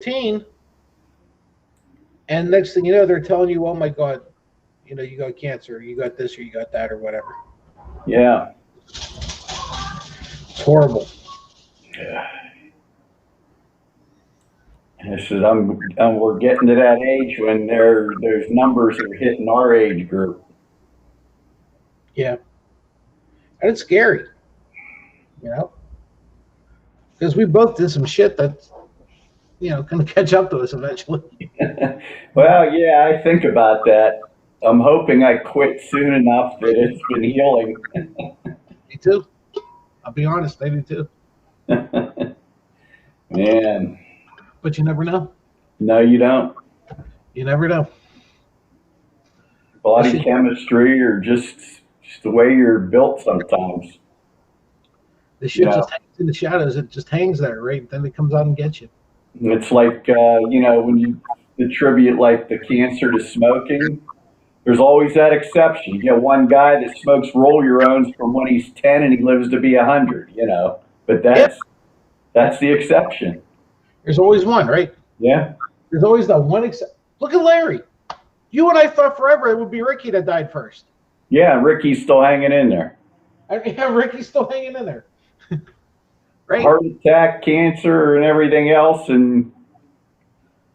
teen, and next thing you know, they're telling you, "Oh my God, you got cancer, you got this, or you got that, or whatever." Yeah. It's horrible. This is we're getting to that age when those numbers are hitting our age group. Yeah, and it's scary, you know, because we both did some shit that's going to catch up to us eventually. Well, yeah, I think about that. I'm hoping I quit soon enough that it's been healing. Me too. I'll be honest, I do too. Man, But you never know. no, you don't. You never know. This Body shit, chemistry or just the way you're built sometimes. this You shit know, just hangs in the shadows. It just hangs there, right? Then it comes out and gets you. it's like when you attribute like the cancer to smoking. There's always that exception. You get one guy that smokes roll your owns from when he's 10 and he lives to be 100. But Yep. that's the exception. There's always one, right? Yeah. There's always that one exception. Look at Larry. You and I thought forever it would be Ricky that died first. Yeah, Ricky's still hanging in there. Yeah, Ricky's still hanging in there. Right? Heart attack, cancer, and everything else, and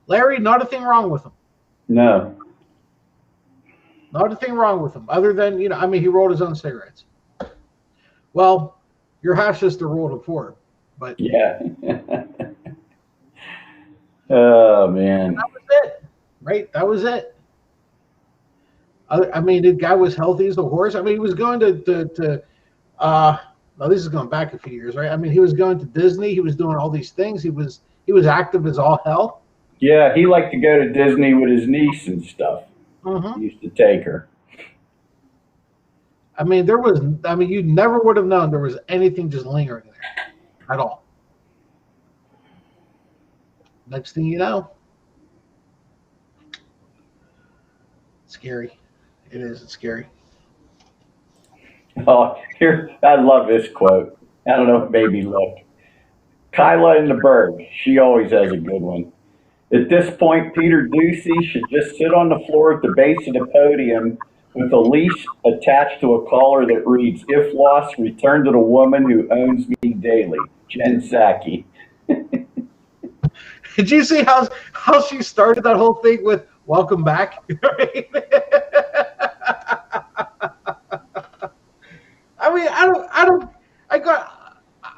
Larry, not a thing wrong with him. no. Not a thing wrong with him, other than, he rolled his own cigarettes. Well, your half sister rolled it for him, but Yeah. Oh man. that was it, right? That was it. The guy was healthy as a horse. He was going well, this is going back a few years, right? He was going to Disney. He was doing all these things. He was active as all hell. Yeah, he liked to go to Disney with his niece and stuff. Mm-hmm. He used to take her. You never would have known there was anything just lingering there at all. Next thing you know, scary. It is. It's scary. Oh, here, I love this quote. I don't know, it made me look. Kyla in the Berg, she always has a good one. At this point, Peter Ducey should just sit on the floor at the base of the podium with a leash attached to a collar that reads, "If lost, return to the woman who owns me daily, Jen Psaki." Did you see how she started that whole thing with "Welcome back"?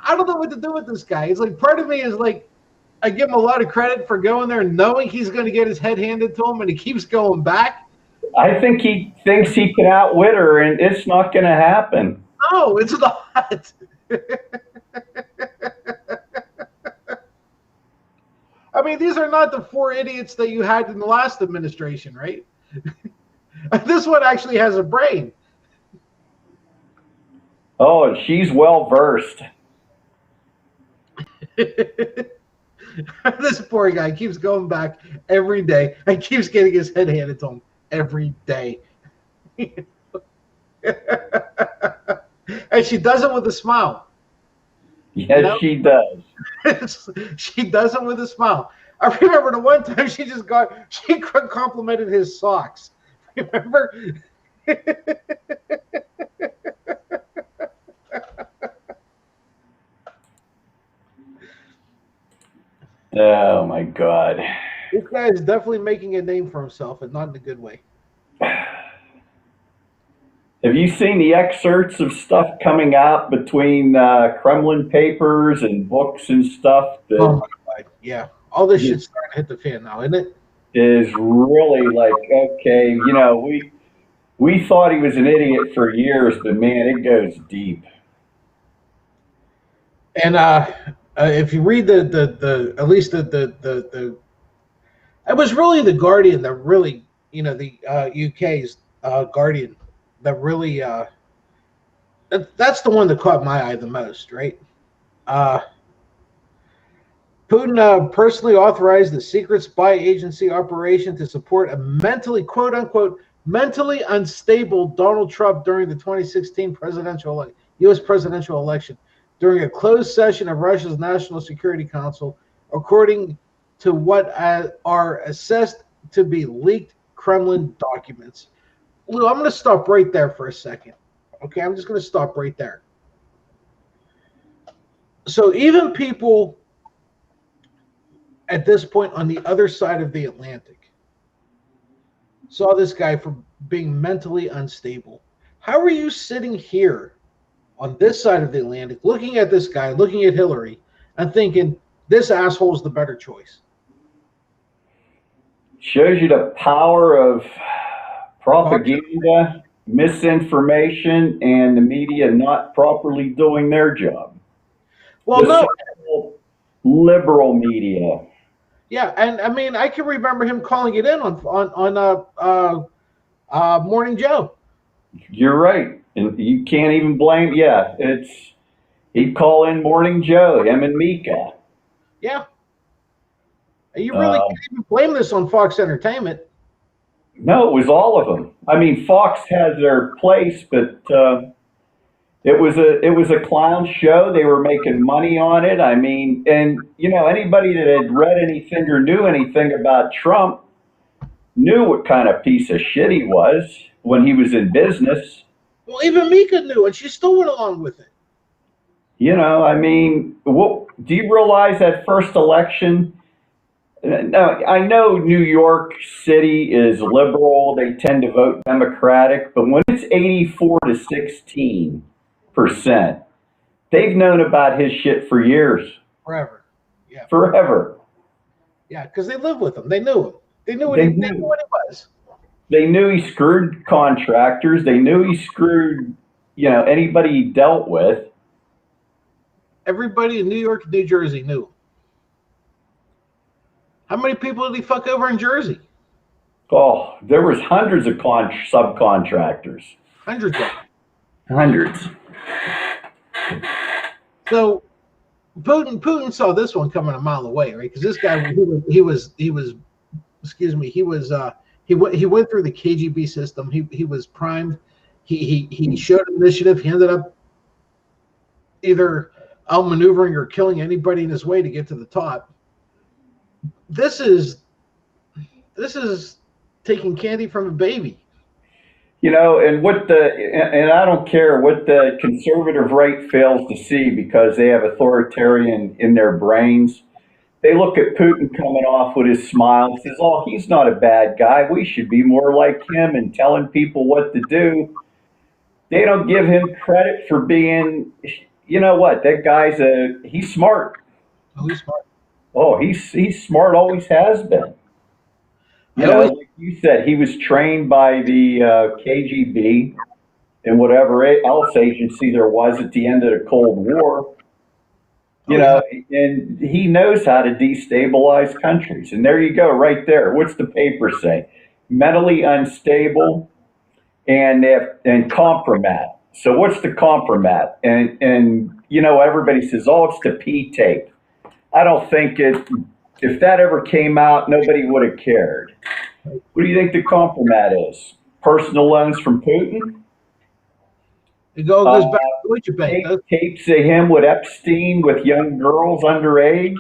I don't know what to do with this guy. It's like part of me is like, I give him a lot of credit for going there knowing he's going to get his head handed to him, and he keeps going back. I think he thinks he can outwit her, and it's not going to happen. No, it's not. These are not the four idiots that you had in the last administration, right? This one actually has a brain. Oh, and she's well versed. This poor guy keeps going back every day and keeps getting his head handed to him every day. And she does it with a smile. Yes, she does. She does it with a smile. I remember the one time she complimented his socks. Remember? Oh my God. This guy is definitely making a name for himself, and not in a good way. Have you seen the excerpts of stuff coming out between Kremlin papers and books and stuff that Oh my God, yeah. All this shit's starting to hit the fan now, isn't it? is really like, okay, we thought he was an idiot for years, but man, it goes deep. And if you read the at least the it was really the Guardian that really, the UK's Guardian that really that's the one that caught my eye the most, right? Putin personally authorized the secret spy agency operation to support a mentally, quote unquote, mentally unstable Donald Trump during the 2016 U.S. presidential election during a closed session of Russia's National Security Council, according to what are assessed to be leaked Kremlin documents. Lou, I'm going to stop right there for a second. Okay, I'm just going to stop right there. So even people at this point on the other side of the Atlantic saw this guy for being mentally unstable. How are you sitting here on this side of the Atlantic looking at this guy, looking at Hillary, and thinking this asshole is the better choice? Shows you the power of propaganda, misinformation, and the media not properly doing their job. Well, The no. so-called liberal media. Yeah, and I mean, I can remember him calling it in on Morning Joe. You're right, and you can't even blame. Yeah, he'd call in Morning Joe, him and Mika. Yeah, you really Uh, can't even blame this on Fox Entertainment. no, it was all of them. I mean, Fox has their place, but it was a clown show. They were making money on it. I mean, and anybody that had read anything or knew anything about Trump knew what kind of piece of shit he was when he was in business. Well, even Mika knew, and she still went along with it. I mean, do you realize that first election? Now, I know New York City is liberal. They tend to vote Democratic, but when it's 84 to 16%, they've known about his shit for years. Forever. Yeah. Forever. Yeah, because they lived with him. They knew him. They knew They they knew knew. what he was. They knew he screwed contractors. They knew he screwed, anybody he dealt with. Everybody in New York and New Jersey knew him. How many people did he fuck over in Jersey? Oh, there was hundreds of subcontractors. Hundreds of them. Hundreds. So Putin saw this one coming a mile away, right? Because this guy, excuse me, he went through the KGB system. He was primed. He showed initiative. He ended up either outmaneuvering or killing anybody in his way to get to the top. This is taking candy from a baby. And and I don't care what the conservative right fails to see because they have authoritarian in their brains. They look at Putin coming off with his smile and says, "Oh, he's not a bad guy. We should be more like him and telling people what to do." They don't give him credit for being, what? That guy's he's smart. Oh, he's smart. Oh, he's smart. Always has been. Like you said, he was trained by the KGB and whatever else agency there was at the end of the Cold War. And he knows how to destabilize countries. And there you go, right there. What's the paper say? Mentally unstable and compromat. So what's the compromat? And everybody says, "Oh, it's the P tape." I don't think if that ever came out, nobody would have cared. What do you think the compromat is? Personal loans from Putin? It goes back to Deutsche Bank. Tapes of him with Epstein with young girls underage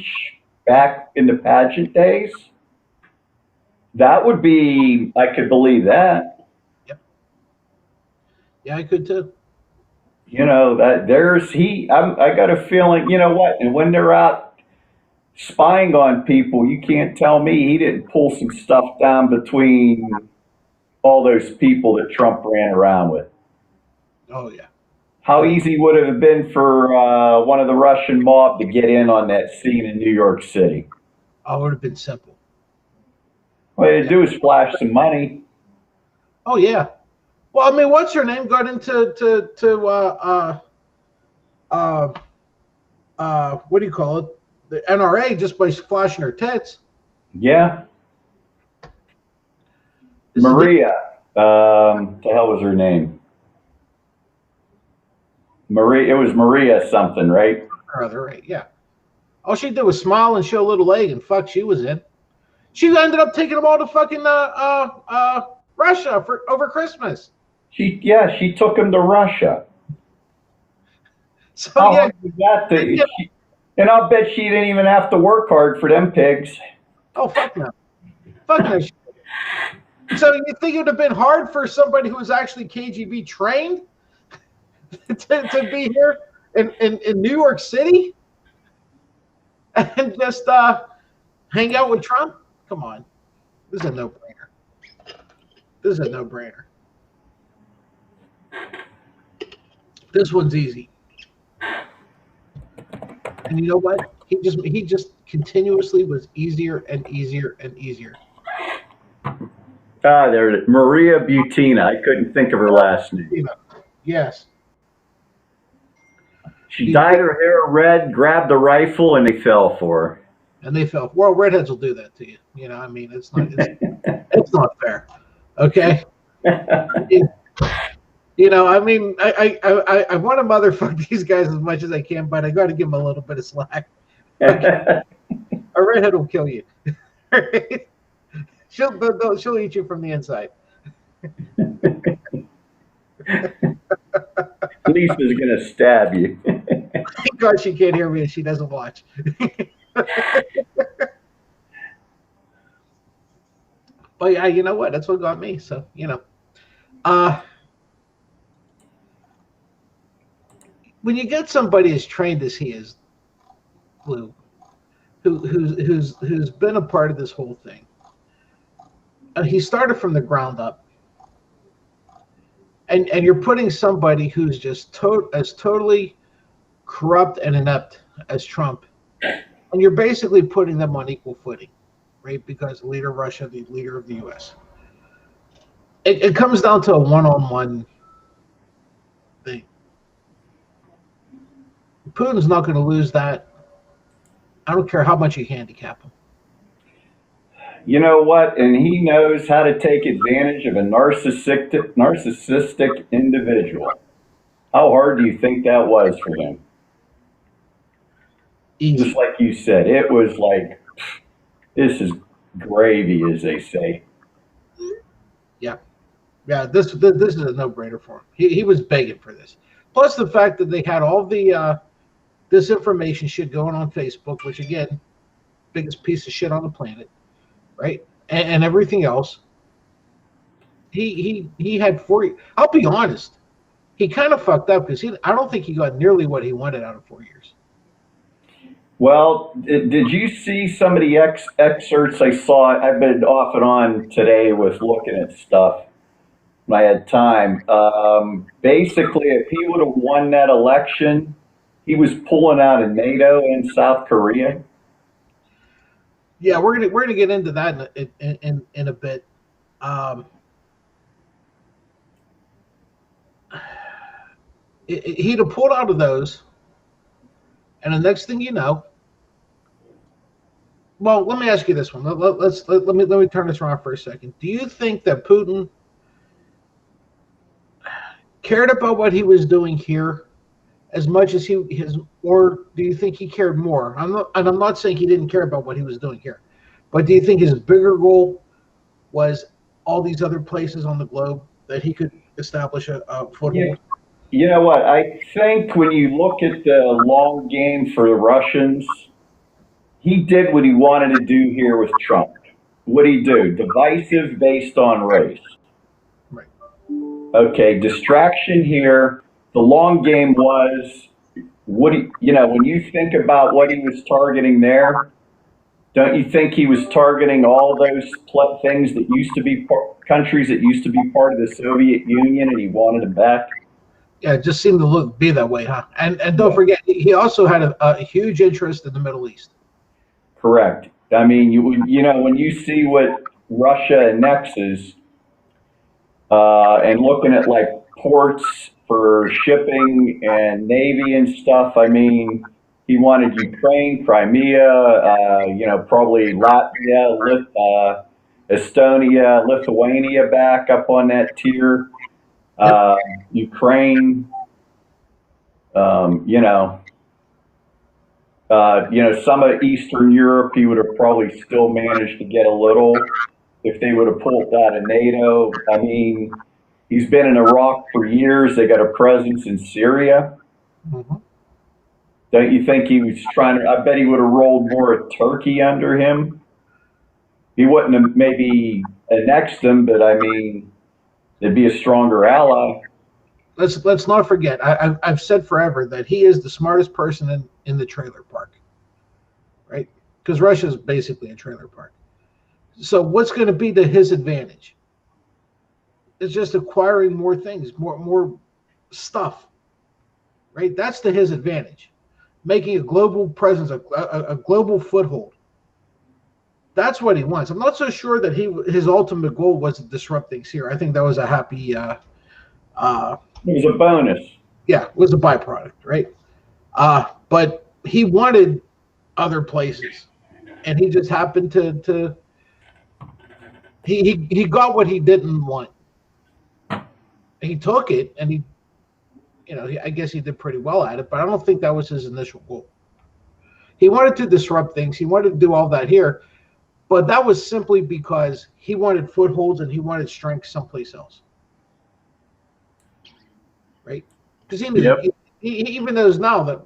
back in the pageant days? That would be, I could believe that. Yep. Yeah, I could too. I got a feeling, what? And when they're out spying on people, you can't tell me he didn't pull some stuff down between all those people that Trump ran around with. Oh, yeah. How easy would it have been for one of the Russian mob to get in on that scene in New York City? Oh, it would have been simple. All they had to do is flash some money. Oh, yeah. Well, I mean, what's her name got into what do you call it? The NRA just by flashing her tits. Yeah. Maria. The hell was her name? Maria. It was Maria something, right? Or other, right? Yeah. All she did was smile and show a little leg, and fuck, she was in. She ended up taking them all to fucking Russia over Christmas. She took him to Russia. So and I'll bet she didn't even have to work hard for them pigs. Oh, fuck no. Fuck no shit. So you think it would have been hard for somebody who was actually KGB trained to be here in New York City and just hang out with Trump? Come on. This is a no-brainer. This is a no-brainer. This one's easy. And you know what? He just continuously was easier and easier and easier. There's Maria Butina. I couldn't think of her last name. Yes. She dyed her hair red, grabbed the rifle, and they fell for her. And they fell. Well, redheads will do that to you. You know, I mean, it's not fair. Okay. You know, I mean, I want to motherfuck these guys as much as I can, but I got to give them a little bit of slack. Okay. A redhead will kill you. She'll eat you from the inside. Lisa's gonna stab you. Thank God she can't hear me and she doesn't watch. But yeah, you know what? That's what got me. So you know, when you get somebody as trained as he is, Lou, who's been a part of this whole thing, he started from the ground up, and you're putting somebody who's just as totally corrupt and inept as Trump, and you're basically putting them on equal footing, right? Because the leader of Russia, the leader of the U.S. It comes down to a one-on-one thing. Putin's not going to lose that. I don't care how much you handicap him. You know what? And he knows how to take advantage of a narcissistic individual. How hard do you think that was for him? Easy. Just like you said, it was like, this is gravy, as they say. Yeah. This is a no-brainer for him. He was begging for this. Plus the fact that they had all the disinformation shit going on Facebook, which again, biggest piece of shit on the planet, right? And everything else. He had 4 years. I'll be honest. He kind of fucked up because I don't think he got nearly what he wanted out of 4 years. Well, did you see some of the excerpts I saw? I've been off and on today with looking at stuff when I had time. Basically, if he would have won that election, he was pulling out of NATO and South Korea. Yeah, we're gonna get into that in a bit. He'd have pulled out of those, and the next thing you know, well, let me ask you this one. Let me turn this around for a second. Do you think that Putin cared about what he was doing here as much as or do you think he cared more? I'm not saying he didn't care about what he was doing here, but do you think his bigger goal was all these other places on the globe that he could establish a foothold? You know what? I think when you look at the long game for the Russians, he did what he wanted to do here with Trump. What'd he do? Divisive based on race. Right. Okay, distraction here. The long game was when you think about what he was targeting there, don't you think he was targeting all those things that used to be countries that used to be part of the Soviet Union, and he wanted them back? Yeah, it just seemed to be that way, huh? And don't forget, he also had a huge interest in the Middle East. Correct. I mean, you know, when you see what Russia annexes, and looking at like ports for shipping and navy and stuff, I mean, he wanted Ukraine, Crimea, probably Latvia, Estonia, Lithuania back up on that tier. Ukraine, some of Eastern Europe, he would have probably still managed to get a little if they would have pulled out of NATO. I mean, he's been in Iraq for years. They got a presence in Syria. Mm-hmm. Don't you think he was trying to? I bet he would have rolled more of Turkey under him. He wouldn't have maybe annexed them, but I mean, it'd be a stronger ally. Let's not forget. I've said forever that he is the smartest person in the trailer park, right? Because Russia is basically a trailer park. So what's going to be to his advantage? It's just acquiring more things, more stuff, right? That's to his advantage. Making a global presence, a global foothold. That's what he wants. I'm not so sure that his ultimate goal was to disrupt things here. I think that was a happy, It was a bonus. yeah, it was a byproduct, right? But he wanted other places, and he just happened to he got what he didn't want. He took it, and I guess he did pretty well at it. But I don't think that was his initial goal. He wanted to disrupt things. He wanted to do all that here, but that was simply because he wanted footholds and he wanted strength someplace else, right? Because he knew, Yep. he even knows now that,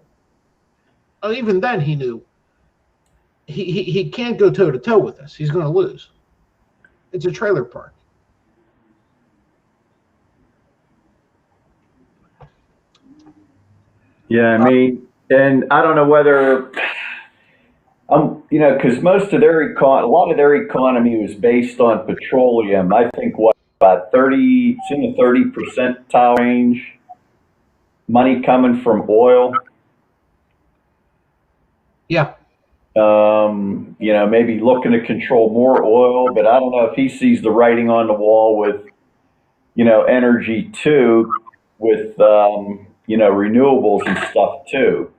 even then he knew he can't go toe to toe with us. He's going to lose. It's a trailer park. Yeah, I mean, and I don't know whether because most of a lot of their economy was based on petroleum. I think what about 30, it's in the 30% range, money coming from oil. Yeah. Maybe looking to control more oil, but I don't know if he sees the writing on the wall with, energy too, with, renewables and stuff too.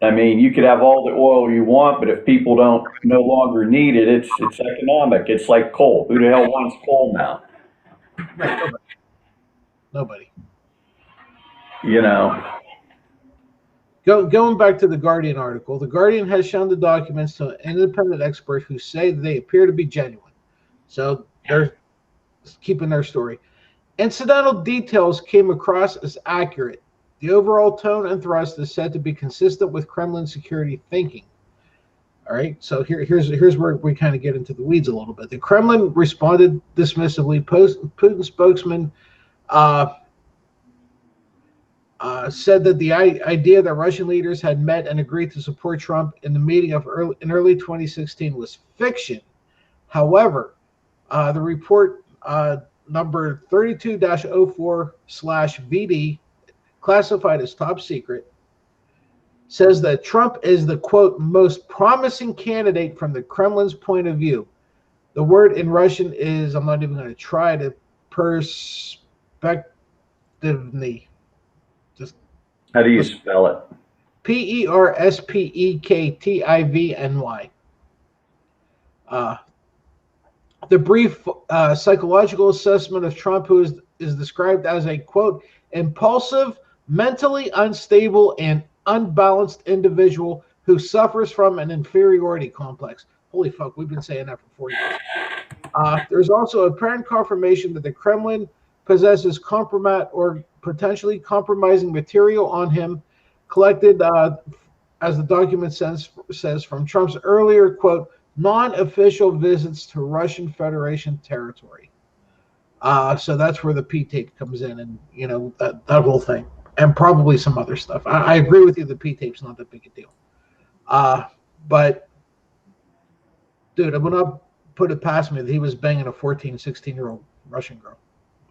I mean, you could have all the oil you want, but if people don't no longer need it, it's economic. It's like coal. Who the hell wants coal now? Right. Nobody. You know. Going back to the Guardian article, the Guardian has shown the documents to an independent expert who say they appear to be genuine. So they're keeping their story. Incidental details came across as accurate. The overall tone and thrust is said to be consistent with Kremlin security thinking. All right, so here's where we kind of get into the weeds a little bit. The Kremlin responded dismissively. Putin spokesman said that the idea that Russian leaders had met and agreed to support Trump in the meeting in early 2016 was fiction. However, the report number 32-04/VD, classified as top secret, says that Trump is the, quote, most promising candidate from the Kremlin's point of view. The word in Russian is, I'm not even going to try to, perspektivny. Just How do you spell it? Perspektivny. The brief psychological assessment of Trump, who is described as a, quote, impulsive, mentally unstable, and unbalanced individual who suffers from an inferiority complex. Holy fuck, we've been saying that for 4 years. There's also apparent confirmation that the Kremlin possesses compromise or potentially compromising material on him, collected, as the document says, from Trump's earlier, quote, non-official visits to Russian Federation territory. So that's where the P tape comes in, and that whole thing, and probably some other stuff. I agree with you. The P tape's not that big a deal. But dude, I would not put it past me that he was banging a 14, 16-year-old Russian girl.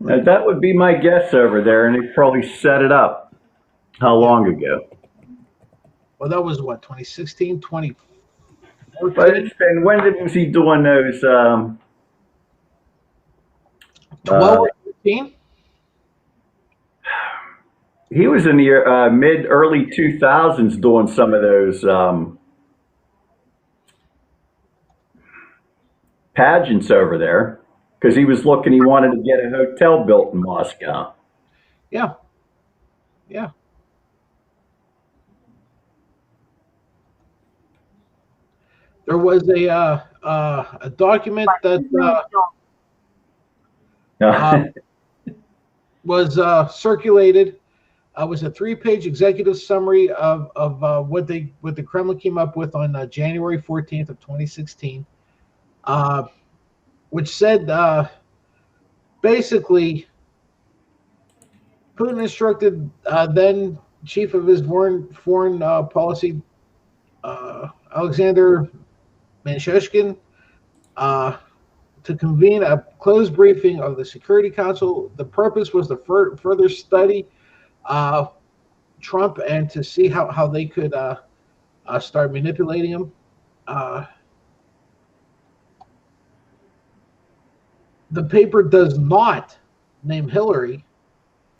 Right? That would be my guess over there, and they probably set it up. How long ago? Well, that was what, 2016, 2014? But it's been, when was he doing those? 12, 13? He was in the early 2000s doing some of those pageants over there because he wanted to get a hotel built in Moscow. Yeah. Yeah. There was a document that was circulated Was a 3-page executive summary of what the Kremlin came up with on January 14th of 2016, uh, which said basically Putin instructed then chief of his foreign policy Alexander Manchushkin uh, to convene a closed briefing of the Security Council. The purpose was to further study uh, Trump and to see how they could start manipulating him. Uh, the paper does not name Hillary.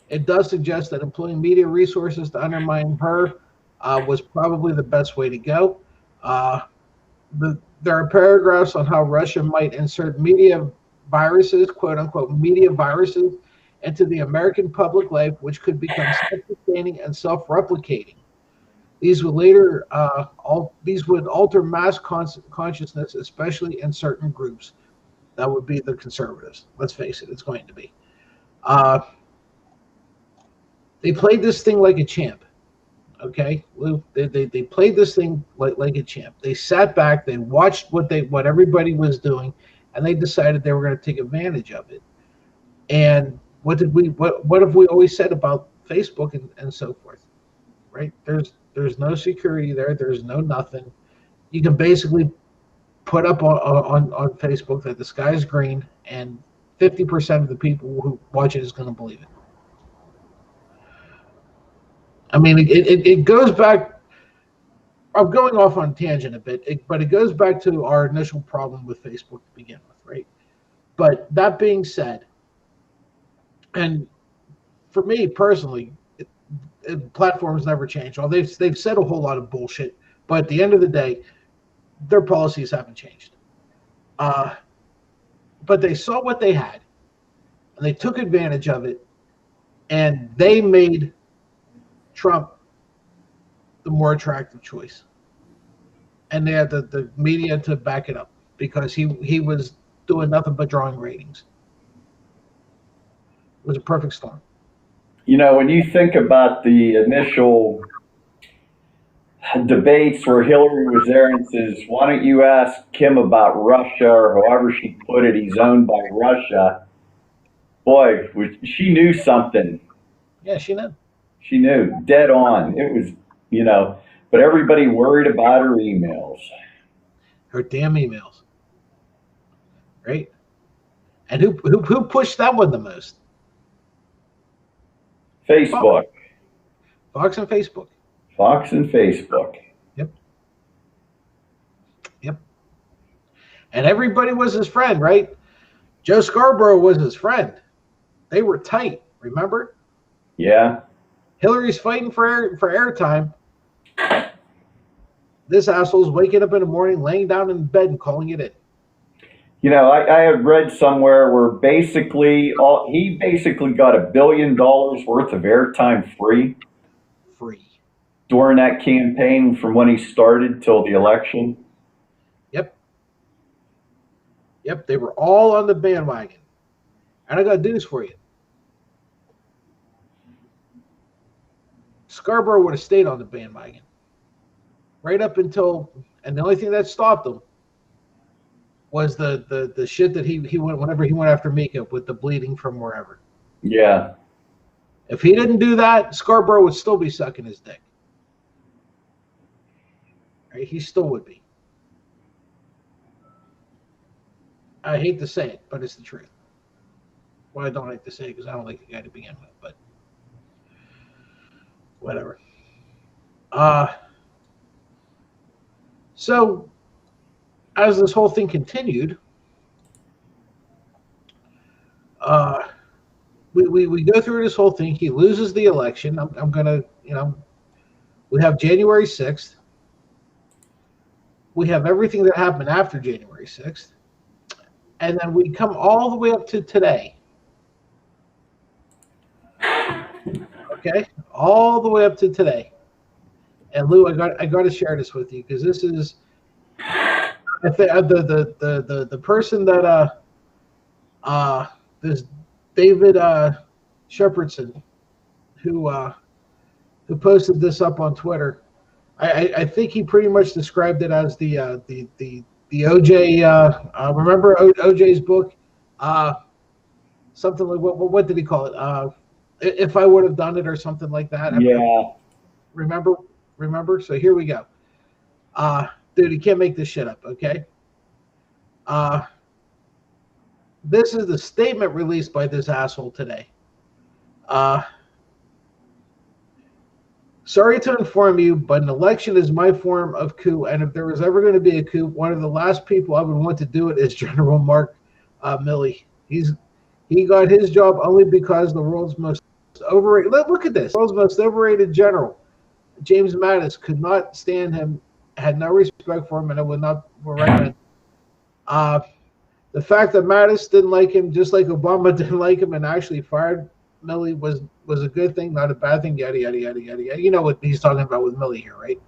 It does suggest that employing media resources to undermine her was probably the best way to go. Uh, there are paragraphs on how Russia might insert media viruses, quote unquote, media viruses, into the American public life, which could become self-sustaining and self-replicating. These would alter mass consciousness, especially in certain groups. That would be the conservatives. Let's face it, it's going to be. Uh, they played this thing like a champ. Okay, Lou, they played this thing like a champ. They sat back, they watched what everybody was doing, and they decided they were going to take advantage of it. And what have we always said about Facebook and so forth, right? There's no security there. There's no nothing. You can basically put up on Facebook that the sky is green, and 50% of the people who watch it is going to believe it. I mean, it goes back. I'm going off on a tangent a bit, but it goes back to our initial problem with Facebook to begin with, right? But that being said, and for me personally, platforms never change. Well, they've said a whole lot of bullshit, but at the end of the day, their policies haven't changed. But they saw what they had, and they took advantage of it, and they made Trump the more attractive choice. And they had the media to back it up because he was doing nothing but drawing ratings. It was a perfect storm. You know, when you think about the initial debates where Hillary was there and says, why don't you ask Kim about Russia, or however she put it, he's owned by Russia. Boy, she knew something. Yeah, she knew. She knew, dead on. It was, you know, but everybody worried about her emails. Her damn emails. Right? And who pushed that one the most? Facebook. Fox and Facebook. Fox and Facebook. Yep. Yep. And everybody was his friend, right? Joe Scarborough was his friend. They were tight, remember? Yeah. Hillary's fighting for airtime. This asshole's waking up in the morning, laying down in bed and calling it in. You know, I had read somewhere where he basically got $1 billion worth of airtime free during that campaign from when he started till the election. Yep. They were all on the bandwagon. And I got news for you. Scarborough would have stayed on the bandwagon right up until, and the only thing that stopped him was the shit that he went whenever he went after Mika with the bleeding from wherever. Yeah. If he didn't do that, Scarborough would still be sucking his dick. Right? He still would be. I hate to say it, but it's the truth. Well, I don't like to say it because I don't like the guy to begin with, but whatever. So as this whole thing continued, we go through this whole thing. He loses the election. I'm gonna, we have January 6th. We have everything that happened after January 6th. And then we come all the way up to today. Okay? All the way up to today. And Lou, I got to share this with you because this is the person that this David Shepherdson, who who posted this up on Twitter. I think he pretty much described it as the OJ. Remember OJ's book, something like what did he call it? If I would have done it or something like that. Yeah. Remember, remember. So here we go. Dude, you can't make this shit up. Okay. Uh, this is the statement released by this asshole today. Sorry to inform you, but an election is my form of coup, and if there was ever going to be a coup, one of the last people I would want to do it is General Mark Milley. He got his job only because the world's most overrated. Look at this. The world's most overrated general, James Mattis, could not stand him, had no respect for him, and I would not recommend. The fact that Mattis didn't like him, just like Obama didn't like him, and actually fired Milley was a good thing, not a bad thing. Yada yada yada yada yada. You know what he's talking about with Milley here, right?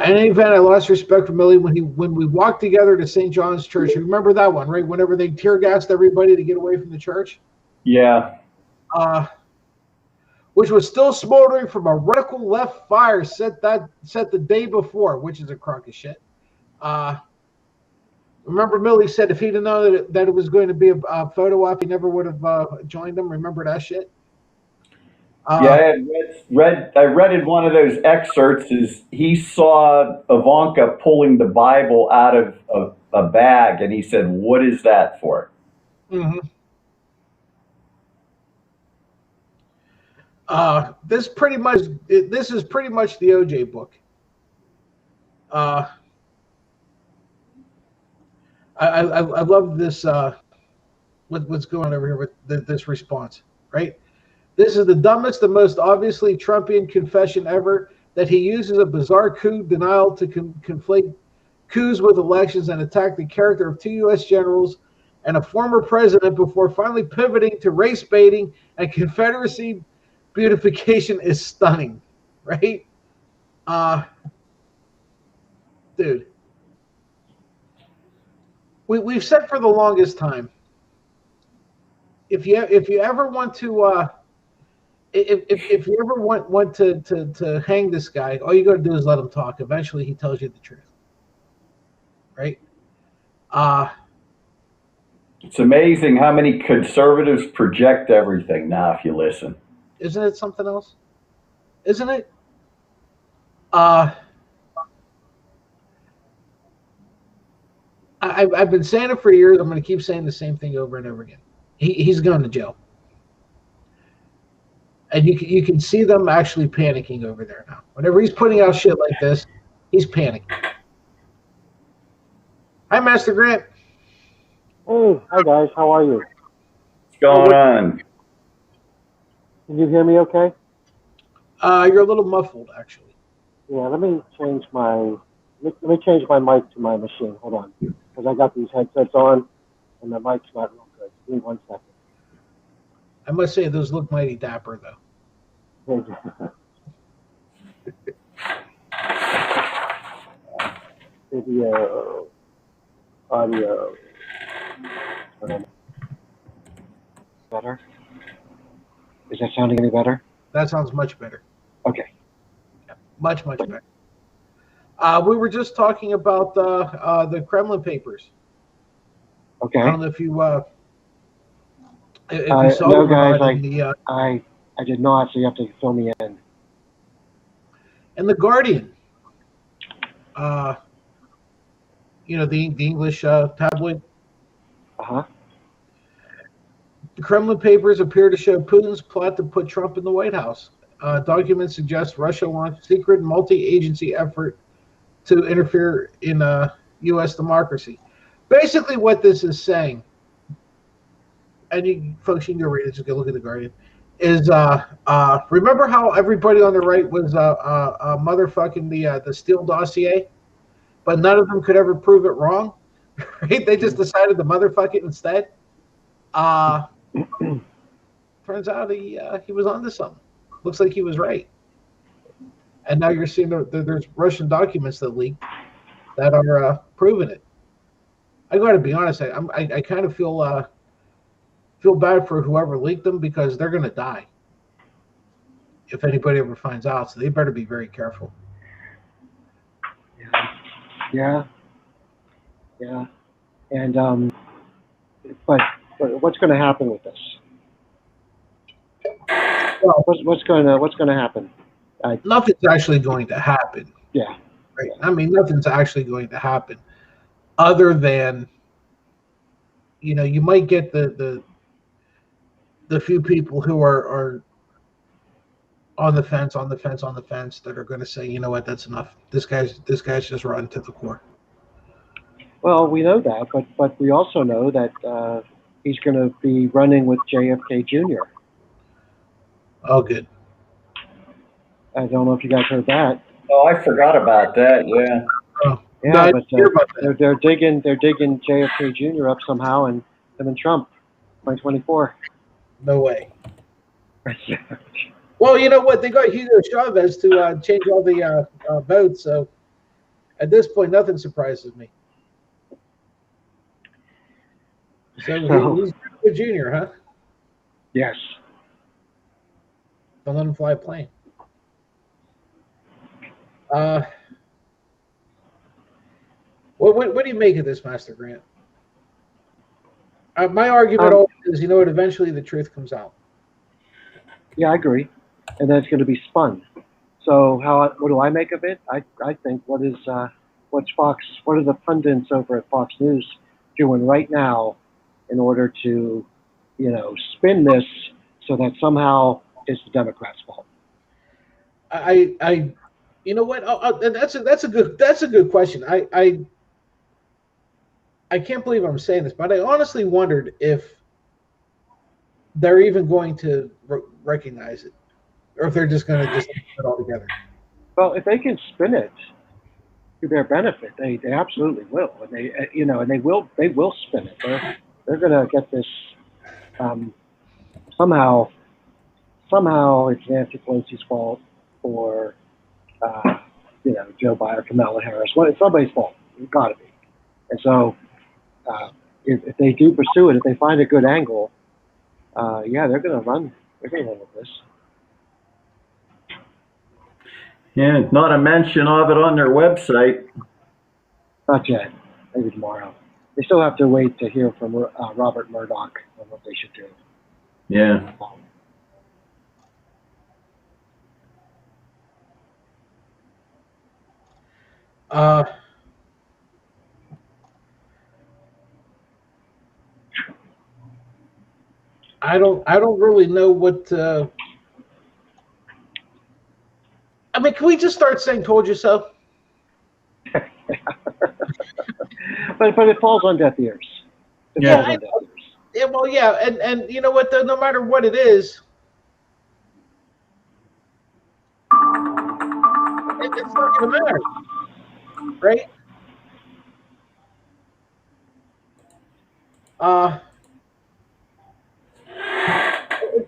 In any event, I lost respect for Milley when we walked together to St. John's Church. You remember that one, right? Whenever they tear gassed everybody to get away from the church. Yeah. Which was still smoldering from a radical left fire set the day before, which is a crock of shit. Remember, Milley said if he'd have known that it was going to be a photo op, he never would have joined them. Remember that shit? Yeah, I read in one of those excerpts is he saw Ivanka pulling the Bible out of a bag, and he said, "What is that for?" Mm-hmm. This is pretty much the OJ book. I love this. What's going on over here with this response, right? This is the dumbest and most obviously Trumpian confession ever that he uses a bizarre coup denial to conflate coups with elections and attack the character of 2 U.S. generals and a former president before finally pivoting to race baiting and Confederacy beautification is stunning, right? Dude. We've said for the longest time, if you ever want to if you ever want to hang this guy, all you got to do is let him talk. Eventually, he tells you the truth, right? It's amazing how many conservatives project everything now. If you listen, isn't it something else? Isn't it? I've been saying it for years. I'm going to keep saying the same thing over and over again. He's going to jail. And you can see them actually panicking over there now. Whenever he's putting out shit like this, he's panicking. Hi, Master Grant. Hey, hi guys. How are you? what's going on? Can you hear me okay? You're a little muffled, actually. Yeah, let me change my mic to my machine. Hold on. Because I got these headsets on and the mic's not real good. Give me 1 second. I must say those look mighty dapper, though. Video, audio. Better? Is that sounding any better? That sounds much better. Okay. Yeah, much better. We were just talking about the Kremlin papers. Okay. I don't know if you saw no, guys, I did not, so you have to fill me in. And the Guardian, the English tabloid. Uh-huh. The Kremlin papers appear to show Putin's plot to put Trump in the White House. Documents suggest Russia launched secret multi-agency effort to interfere in U.S. democracy. Basically, what this is saying, and you folks, you can go read it, just go look at the Guardian, is remember how everybody on the right was motherfucking the Steele dossier, but none of them could ever prove it wrong, right? They just decided to motherfuck it instead. Turns out he was onto something. Looks like he was right. And now you're seeing there's Russian documents that leaked that are proving it. I got to be honest. I kind of feel bad for whoever leaked them because they're going to die. if anybody ever finds out. So they better be very careful. Yeah, yeah, and but what's going to happen with this? Well, What's going to happen? nothing's actually going to happen, Yeah, right? I mean, nothing's actually going to happen other than, you might get the few people who are on the fence, on the fence, on the fence that are going to say, you know what, that's enough. This guy's just rotten to the core. well, we know that, but we also know that he's going to be running with JFK Jr. Oh, good. I don't know if you guys heard that. Oh, I forgot about that. Yeah. Oh, no, Yeah, I but didn't hear about that. they're digging JFK Jr. up somehow, and him and Trump, 2024. No way. Well, you know what? They got Hugo Chavez to change all the votes. So at this point, nothing surprises me. So So he's a junior, huh? yes, Don't let him fly a plane. Uh, what do you make of this, Master Grant? My argument always is, eventually the truth comes out. yeah, I agree, and then it's going to be spun. So what do I make of it? I think what are the pundits over at Fox News doing right now in order to, spin this so that somehow it's the Democrats' fault. You know what? That's a good question. I can't believe I'm saying this, but I honestly wondered if they're even going to recognize it, or if they're just going to just put it all together. Well, if they can spin it to their benefit, they absolutely will, and they will spin it. They're going to get this somehow it's Nancy Pelosi's fault, or Joe Biden or Kamala Harris. Well, it's somebody's fault. It's got to be. And so if they do pursue it, if they find a good angle, yeah, they're going to run. They're going to run with this. Yeah, not a mention of it on their website. Not yet. Maybe tomorrow. They still have to wait to hear from Robert Murdoch on what they should do. Yeah. I don't really know what. I mean, can we just start saying "told you so"? But it falls on deaf ears. It falls on deaf ears. Yeah, well, yeah, and you know what? No matter what it is, it's not going to matter, right?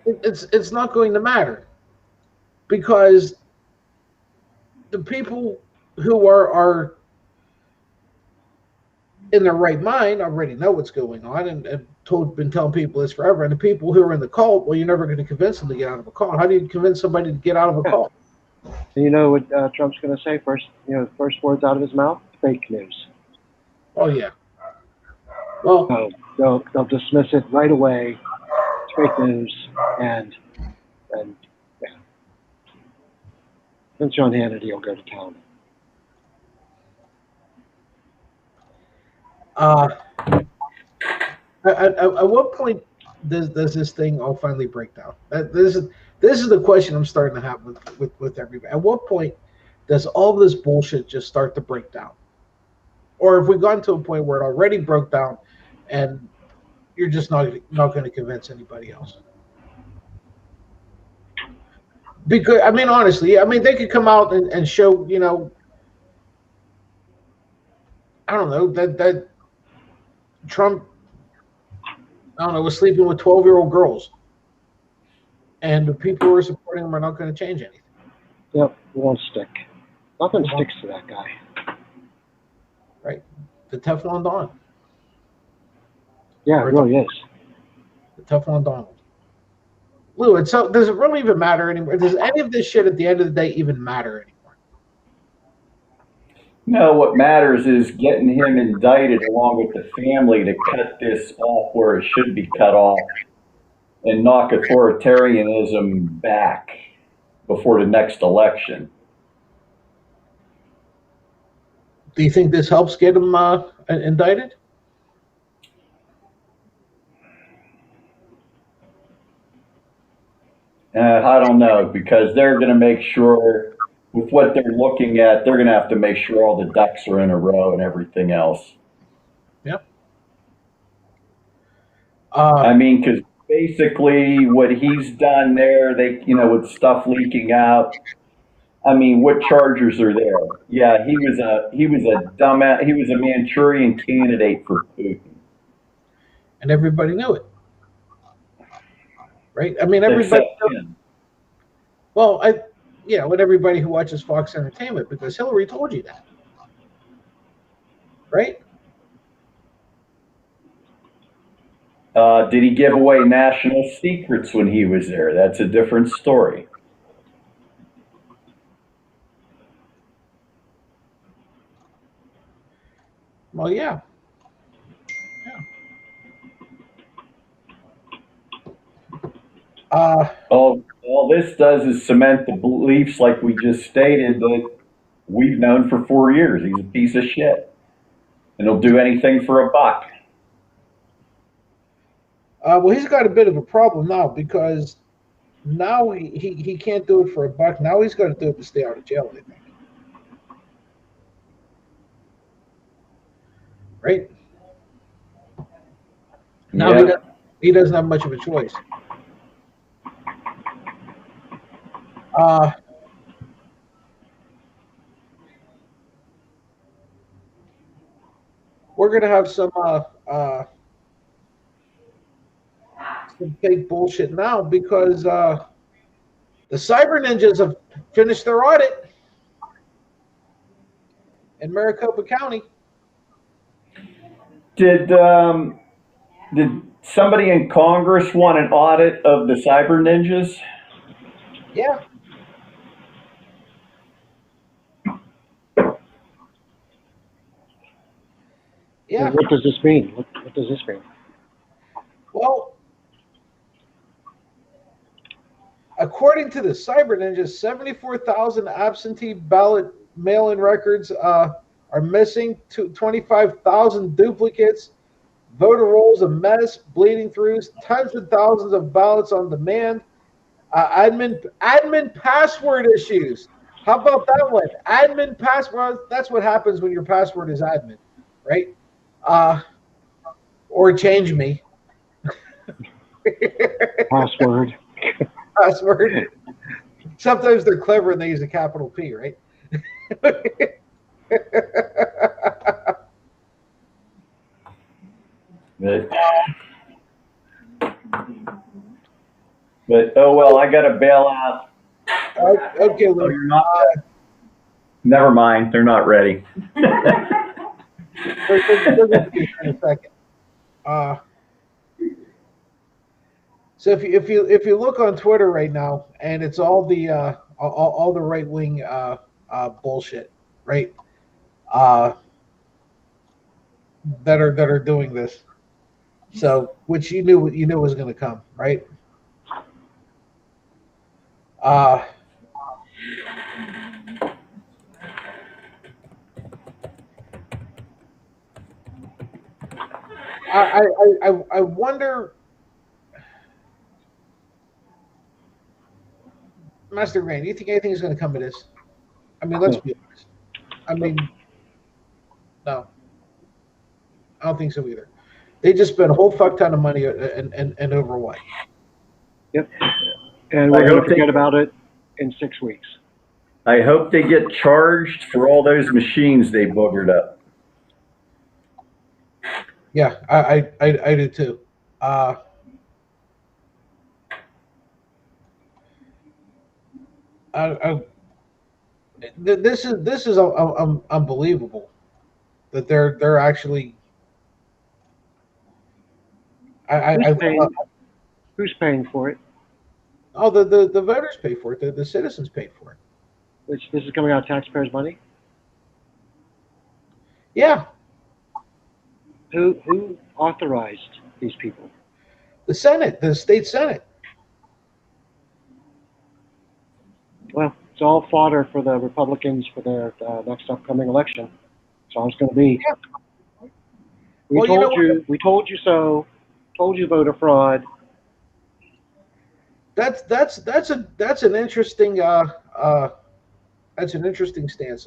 It's not going to matter because the people who are in their right mind already know what's going on and been telling people this forever. And the people who are in the cult, well, you're never going to convince them to get out of a cult. How do you convince somebody to get out of a cult? And you know what Trump's going to say first? First words out of his mouth: fake news. Oh yeah. Well, so they'll dismiss it right away. It's fake news, and yeah. Then John Hannity will go to town. At what point does this thing all finally break down? This is the question I'm starting to have with everybody. At what point does all this bullshit just start to break down? Or have we gotten to a point where it already broke down and you're just not going to convince anybody else? Because I mean, honestly, they could come out and show, I don't know, that Trump, I don't know, was sleeping with 12-year-old girls, and the people who are supporting him are not going to change anything. Yep, it won't stick. Nothing sticks to that guy. Right, the Teflon Don. Yeah, it really is. The Teflon Donald. Lou, it's so does it really even matter anymore? Does any of this shit at the end of the day even matter anymore? No, what matters is getting him indicted along with the family to cut this off where it should be cut off and knock authoritarianism back before the next election. Do you think this helps get him indicted? I don't know, because they're going to make sure, with what they're looking at, they're going to have to make sure all the ducks are in a row and everything else. Yep. I mean, because basically what he's done there, with stuff leaking out. I mean, what charges are there? Yeah, he was a dumbass. He was a Manchurian candidate for Putin. And everybody knew it, right? I mean, everybody. Except him. Well, with everybody who watches Fox Entertainment, because Hillary told you that, right? Did he give away national secrets when he was there? That's a different story. Well, yeah. All this does is cement the beliefs, like we just stated, that we've known for 4 years. He's a piece of shit, and he'll do anything for a buck. Well, he's got a bit of a problem now because now he can't do it for a buck. Now he's got to do it to stay out of jail, I think. Right? Now Yeah. he doesn't have much of a choice. We're gonna have some fake bullshit now because the cyber ninjas have finished their audit in Maricopa County. Did somebody in Congress want an audit of the cyber ninjas? Yeah. Yeah. What does this mean? What does this mean? Well, according to the Cyber Ninjas, 74,000 absentee ballot mail-in records are missing. 25,000 duplicates. Voter rolls a mess, bleeding through. Tens of thousands of ballots on demand. Admin password issues. How about that one? Admin password. That's what happens when your password is admin, right? Or change me. Password. Password. Sometimes they're clever and they use a capital P, right? But oh well, I got to bail out. Okay, Oh, Lou. you're not. Never mind, they're not ready. They're going to be in a second. So if you look on Twitter right now, and it's all the right wing bullshit, right? That are doing this. So which you knew was going to come, right? I wonder, Master Grand, do you think anything is going to come of this? I mean, let's be honest. I mean, no, I don't think so either. They just spent a whole fuck ton of money and over what? Yep. And we're going to forget about it in 6 weeks. I hope they get charged for all those machines they boogered up. Yeah, I do too. This is unbelievable that they're actually. Who's paying for it? Oh, the voters pay for it. The citizens pay for it. Which this is coming out of taxpayers' money. Yeah, Who authorized these people? the Senate, the state Senate. Well, it's all fodder for the Republicans for their next upcoming election. That's all it's going to be. Yeah. We Well, you know told what? you. We told you so. Told you voter fraud. That's an interesting stance.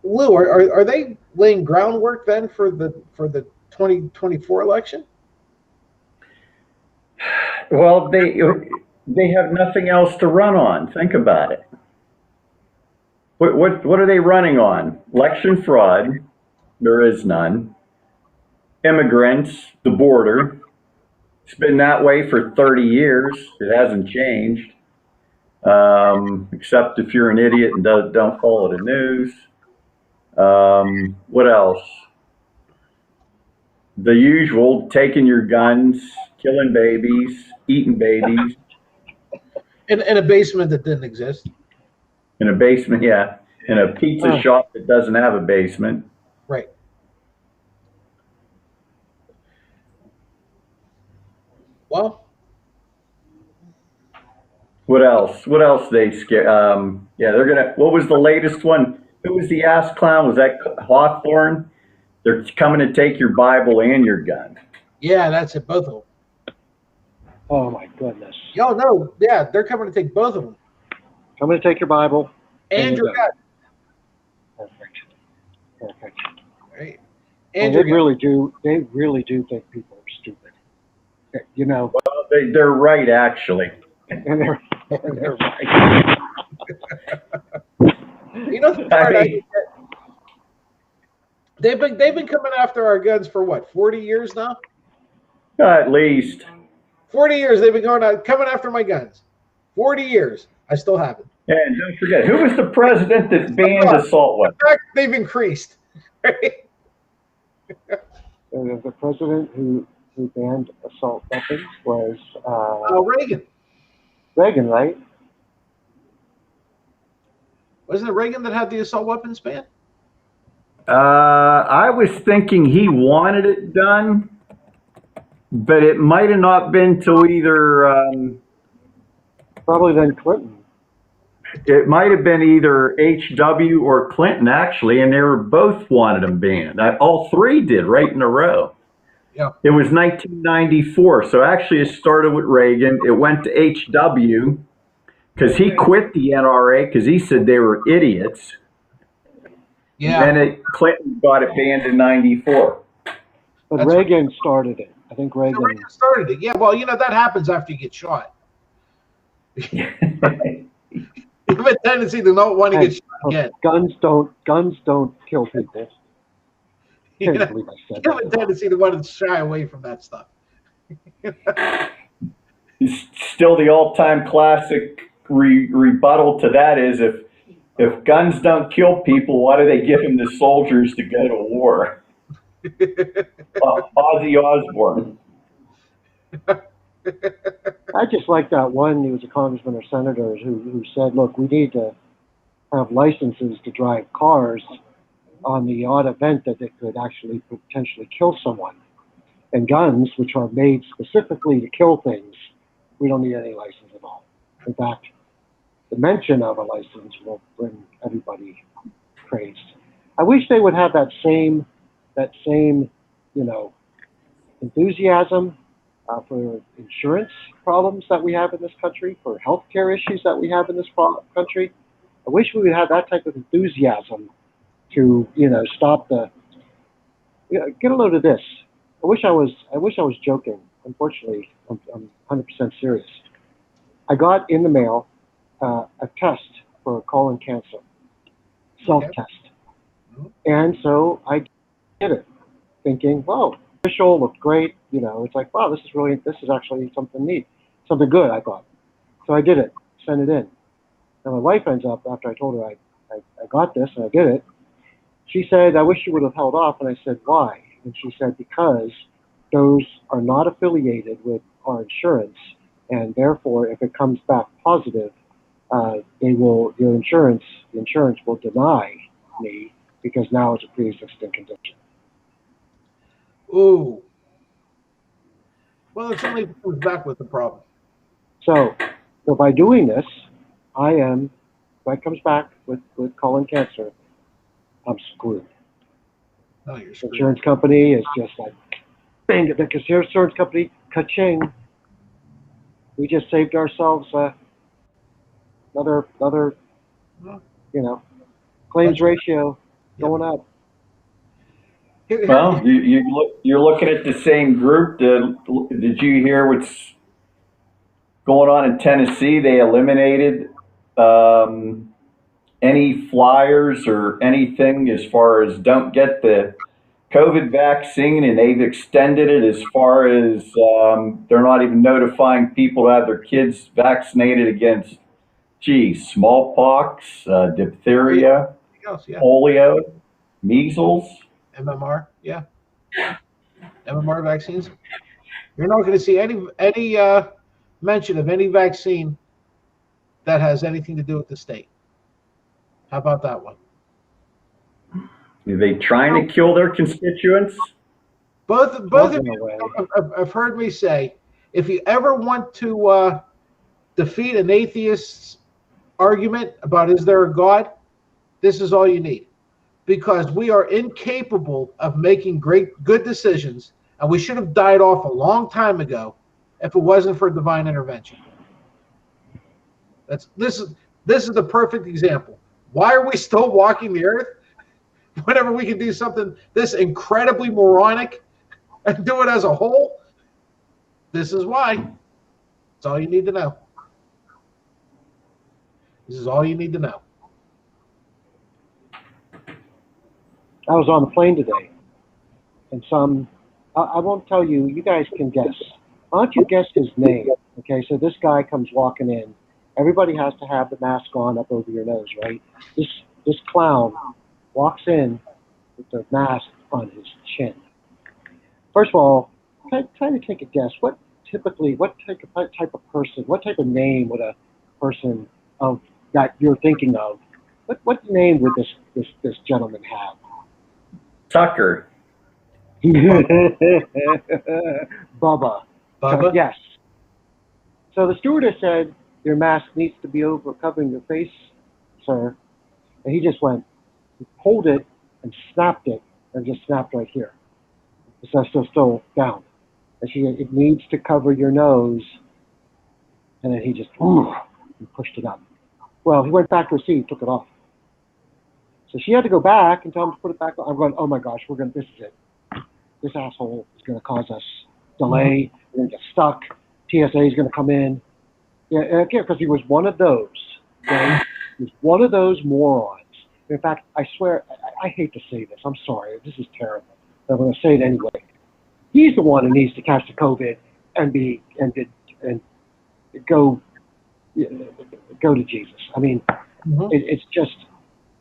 Lou, are they laying groundwork then for the 2024 election? Well, they have nothing else to run on. Think about it. What are they running on? Election fraud. There is none. Immigrants, the border. It's been that way for 30 years. It hasn't changed, except if you're an idiot and don't follow the news. What else? The usual: taking your guns, killing babies, eating babies In a basement that didn't exist. in a basement. Yeah, in a pizza Uh, shop that doesn't have a basement. Right. Well, What else? What else they scare? Yeah, they're gonna. What was the latest one? Who was the ass clown? Was that Hawthorne? They're coming to take your Bible and your gun. yeah, that's it. Both of them. oh my goodness. Y'all know, yeah, they're coming to take both of them. I'm going to take your Bible and And your your gun. gun. Perfect. Perfect. Right. Well, And they your gun. really do. They really do think people are stupid. You know, They're right, actually. and they're right. You know the I part I mean, they've been coming after our guns for what, 40 years now? at least. 40 years they've been coming after my guns. 40 years. I still haven't. And don't forget, who was the president that banned assault In weapons? fact, they've increased. Right? And the president who banned assault weapons was Reagan. Reagan, right? Wasn't it Reagan that had the assault weapons ban? I was thinking he wanted it done, but it might have not been till either. Probably then Clinton. It might have been either HW or Clinton, actually, and they were both wanted them banned. All three did right in a row. Yeah. It was 1994, so actually it started with Reagan. It went to HW because he quit the NRA because he said they were idiots. Yeah. And then Clinton got it banned in '94. But That's Reagan started it. I think Reagan. Reagan started it. Yeah, well, that happens after you get shot. You have a tendency to not want to get shot again. Guns don't kill people. You Can't believe I said have a that. tendency to want to shy away from that stuff. Still, the all-time classic rebuttal to that is if guns don't kill people, why do they give them to soldiers to go to war? Ozzy Osbourne. I just like that one. He was a congressman or senator who said, "Look, we need to have licenses to drive cars on the odd event that it could actually potentially kill someone. And guns, which are made specifically to kill things, we don't need any license at all. In fact, the mention of a license will bring everybody crazed." I wish they would have that same, enthusiasm for insurance problems that we have in this country, for healthcare issues that we have in this country. I wish we would have that type of enthusiasm to, stop the. Get a load of this. I wish I was joking. Unfortunately, I'm 100% serious. I got in the mail a test for colon cancer, self-test, and so I did it, thinking, "Wow, official looked great." It's like, "Wow, this is actually something neat, something good." I thought, so I did it, sent it in. And my wife ends up, after I told her I got this and I did it, she said, "I wish you would have held off." And I said, "Why?" And she said, "Because those are not affiliated with our insurance, and therefore, if it comes back positive, the insurance will deny me because now it's a pre-existing condition. Ooh. Well, it's only if it comes back with the problem. So by doing this, if it comes back with colon cancer, I'm screwed. No, you're The screwed. insurance company is just like, bang, the insurance company, ka-ching. We just saved ourselves another, claims ratio going up. Well, you're looking at the same group. Did you hear what's going on in Tennessee? They eliminated any flyers or anything as far as don't get the COVID vaccine, and they've extended it as far as they're not even notifying people to have their kids vaccinated against, smallpox, diphtheria, Yeah. polio, measles. MMR, yeah. MMR vaccines. You're not going to see any mention of any vaccine that has anything to do with the state. How about that one? Are they trying to kill their constituents? Both of in a you way. have heard me say, if you ever want to defeat an atheist's argument about is there a God, this is all you need. Because we are incapable of making good decisions, and we should have died off a long time ago if it wasn't for divine intervention. This is the perfect example. Why are we still walking the earth whenever we can do something this incredibly moronic and do it as a whole? This is why. That's all you need to know. This is all you need to know. I was on the plane today, and I won't tell you, you guys can guess. Why don't you guess his name? Okay, so this guy comes walking in. Everybody has to have the mask on up over your nose, right? This clown walks in with the mask on his chin. First of all, try to take a guess. What type of person, what type of name would a person of that you're thinking of, what name would this gentleman have? Tucker. Bubba. Bubba? Yes. So the stewardess said, your mask needs to be over covering your face, sir. And he just went, pulled it and snapped it, and just snapped right here. So still down. And it needs to cover your nose. And then he just and pushed it up. Well, he went back to his seat, took it off. So she had to go back and tell him to put it back on. I'm going, oh my gosh, this is it. This asshole is going to cause us delay. We're going to get stuck. TSA is going to come in. Yeah, because he was one of those. Okay? He was one of those morons. In fact, I swear, I hate to say this. I'm sorry. This is terrible. But I'm going to say it anyway. He's the one who needs to catch the COVID and go to Jesus. I mean, it's just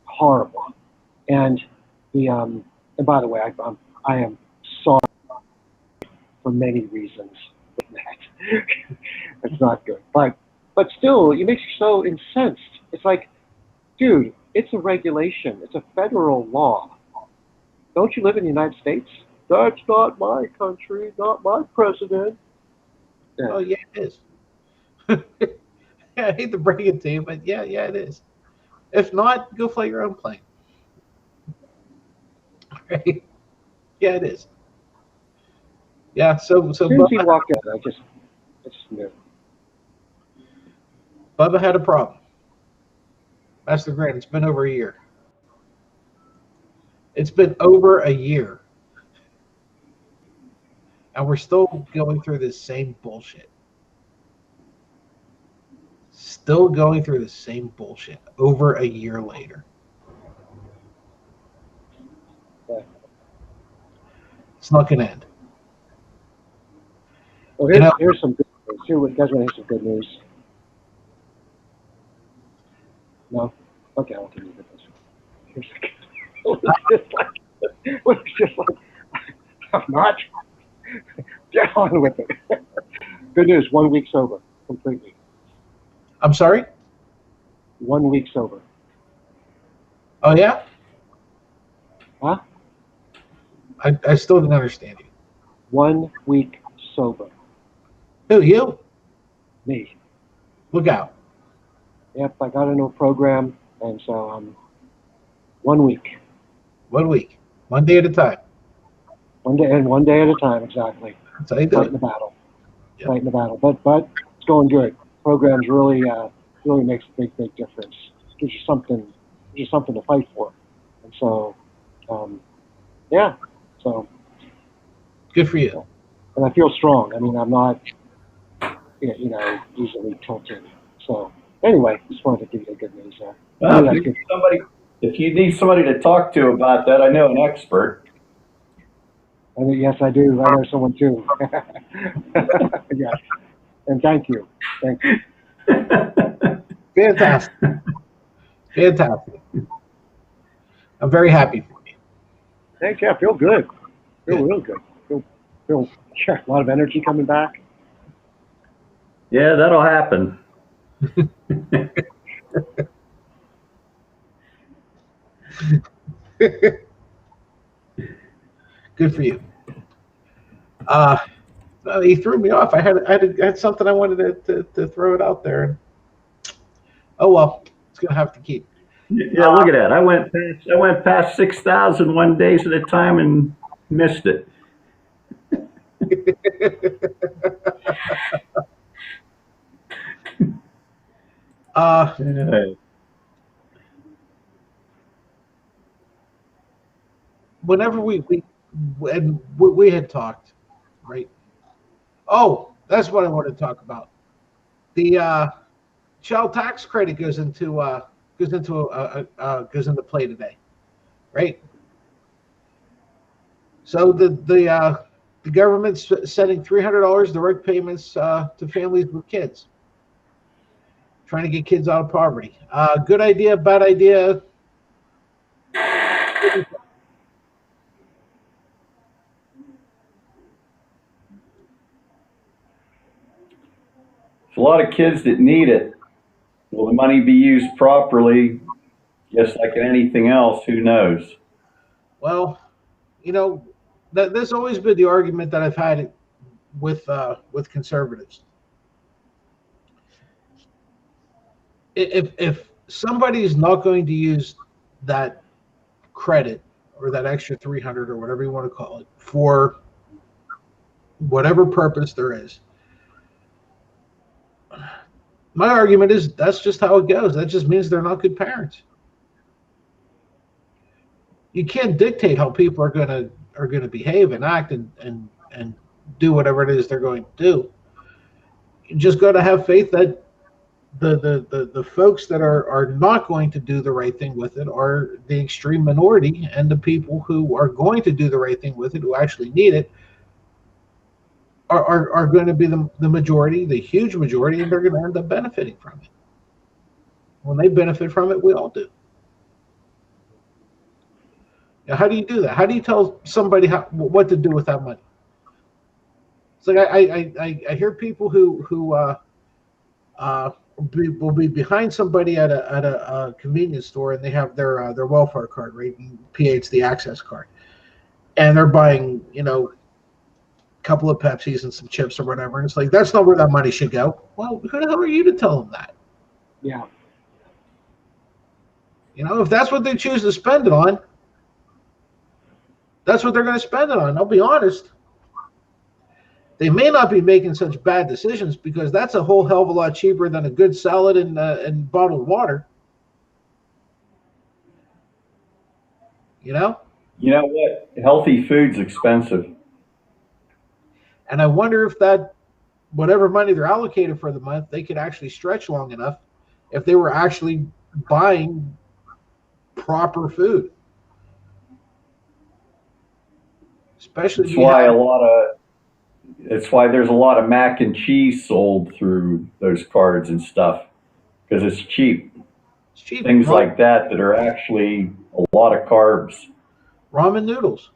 horrible. And and by the way, I am sorry for many reasons. It's not good, but still, it makes you so incensed. It's like, dude, it's a regulation. It's a federal law. Don't you live in the United States? That's not my country, not my president. Yeah. Oh yeah, it is. Yeah, I hate to break it to you, but yeah, it is. If not, go fly your own plane. Right? Yeah, it is. Yeah, so as soon as he walked out, I just knew. Bubba had a problem. That's the grant. It's been over a year. It's been over a year. And we're still going through this same bullshit. Still going through the same bullshit over a year later. Yeah. It's not going to end. Well, here's some good news. You guys want to hear some good news? No? Okay, I'll continue with this. Here's it's just like, I'm not. Get on with it. Good news, 1 week sober. completely. I'm sorry? 1 week sober. Oh, yeah? Huh? I still didn't understand you. 1 week sober. Who, you? Me. Look out. Yep, I got into a program, and so 1 week. 1 week. One day at a time. One day at a time, exactly. That's how you do Fighting it. the battle. Yep. Fighting the battle. But it's going good. Programs really makes a big difference. Gives you something to fight for. And so, yeah. So, Good for you. and I feel strong. I mean, I'm not, easily tilted. So, anyway, just wanted to give you the good news there. Well, if you need somebody to talk to about that, I know an expert. I mean, yes, I do. I know someone too. Yes. And thank you. Thank you. Fantastic. Fantastic. I'm very happy for you. Thanks. Yeah, feel good. Feel Good. real good. Feel a lot of energy coming back. Yeah, that'll happen. Good for you. He threw me off. I had something I wanted to throw it out there. Oh well, it's gonna have to keep. Yeah, look at that. I went past 6,000 one days at a time and missed it. Yeah. Whenever we had talked, right? Oh, that's what I wanted to talk about. The child tax credit goes into play today, right? So the government's sending $300 direct payments to families with kids, trying to get kids out of poverty. Good idea, bad idea. There's a lot of kids that need it. Will the money be used properly? Just like in anything else, who knows? Well, there's always been the argument that I've had with conservatives. If somebody's not going to use that credit or that extra 300 or whatever you want to call it for whatever purpose there is, my argument is that's just how it goes. That just means they're not good parents. You can't dictate how people are gonna behave and act and do whatever it is they're going to do. You just got to have faith that the folks that are not going to do the right thing with it are the extreme minority, and the people who are going to do the right thing with it, who actually need it, are going to be the majority, the huge majority, and they're going to end up benefiting from it. When they benefit from it, we all do. Now, how do you do that? How do you tell somebody what to do with that money? It's like I hear people who will be behind somebody at a convenience store, and they have their welfare card, right? PH, the access card, and they're buying a couple of Pepsis and some chips or whatever, and it's like that's not where that money should go. Well, who the hell are you to tell them that? Yeah. If that's what they choose to spend it on, that's what they're going to spend it on. I'll be honest. They may not be making such bad decisions because that's a whole hell of a lot cheaper than a good salad and bottled water. You know what? Healthy food's expensive. And I wonder if that whatever money they're allocated for the month, they could actually stretch long enough if they were actually buying proper food. Especially It's why there's a lot of mac and cheese sold through those cards and stuff because it's cheap. It's cheap. Things like that are actually a lot of carbs. Ramen noodles.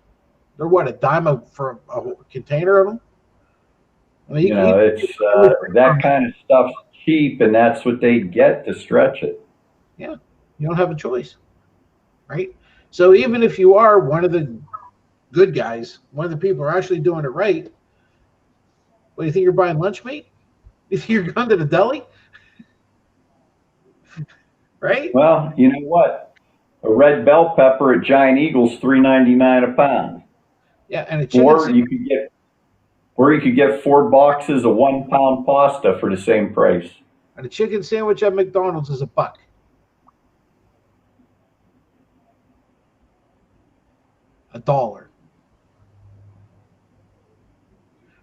They're what, a dime for a container of them? I mean, It's that kind of stuff's cheap, and that's what they get to stretch it. yeah, you don't have a choice, right? So even if you are one of the good guys, one of the people who are actually doing it right, what do you think you're buying lunch meat? You think you're going to the deli, right? Well, you know what? A red bell pepper at Giant Eagle's $3.99 a pound, Yeah, and a chicken or sandwich, you could get 4 boxes of 1 pound pasta for the same price. and a chicken sandwich at McDonald's is $1, $1.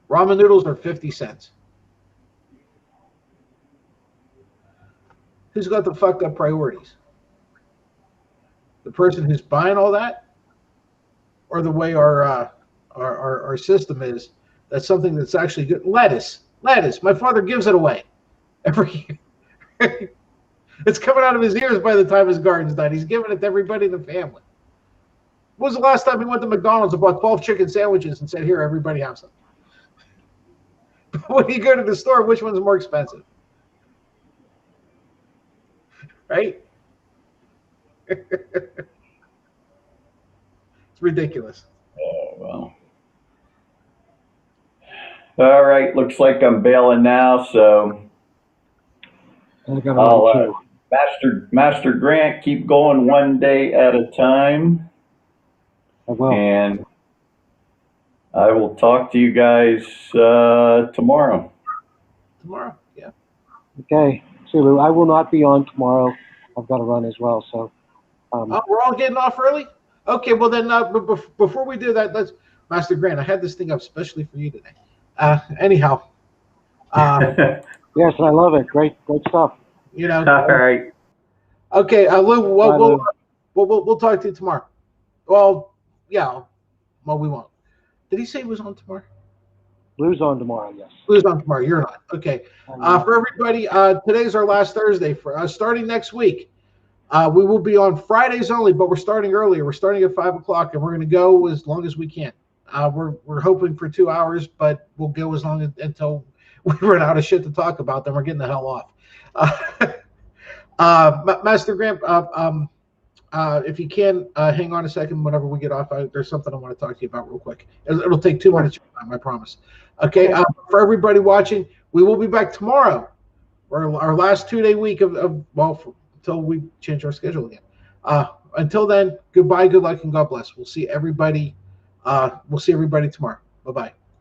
Ramen noodles are 50 cents. Who's got the fucked up priorities? The person who's buying all that, or the way our system is? That's something that's actually good. Lettuce. My father gives it away every year. It's coming out of his ears by the time his garden's done. He's giving it to everybody in the family. When was the last time he went to McDonald's and bought 12 chicken sandwiches and said, "Here, everybody have some"? When you go to the store, which one's more expensive? Right? It's ridiculous. Oh, well. All right, looks like I'm bailing now, so I got I'll another two. Master Grant, keep going one day at a time, I will. and I will talk to you guys tomorrow. Tomorrow, yeah. Okay. See, Lou, I will not be on tomorrow. I've got to run as well. So, Oh, we're all getting off early? Okay, well then, before we do that, let's, Master Grant, I had this thing up specially for you today. Anyhow, yes, I love it. Great stuff. you know, All right. okay, Lou, Bye, Lou. we'll talk to you tomorrow. Well, yeah, well, we won't. Did he say he was on tomorrow? Lou's on tomorrow, yes. Lou's on tomorrow. You're not. Okay. For everybody, today's our last Thursday. For starting next week, we will be on Fridays only, but we're starting earlier. We're starting at 5 o'clock, and we're going to go as long as we can. We're hoping for 2 hours, but we'll go as long until we run out of shit to talk about. Then we're getting the hell off. Master Grant, if you can, hang on a second. Whenever we get off, there's something I want to talk to you about real quick. It'll take 2 minutes of your time, I promise. Okay. For everybody watching, we will be back tomorrow, our last 2-day week until we change our schedule again. Until then, goodbye, good luck, and God bless. We'll see everybody tomorrow. Bye-bye.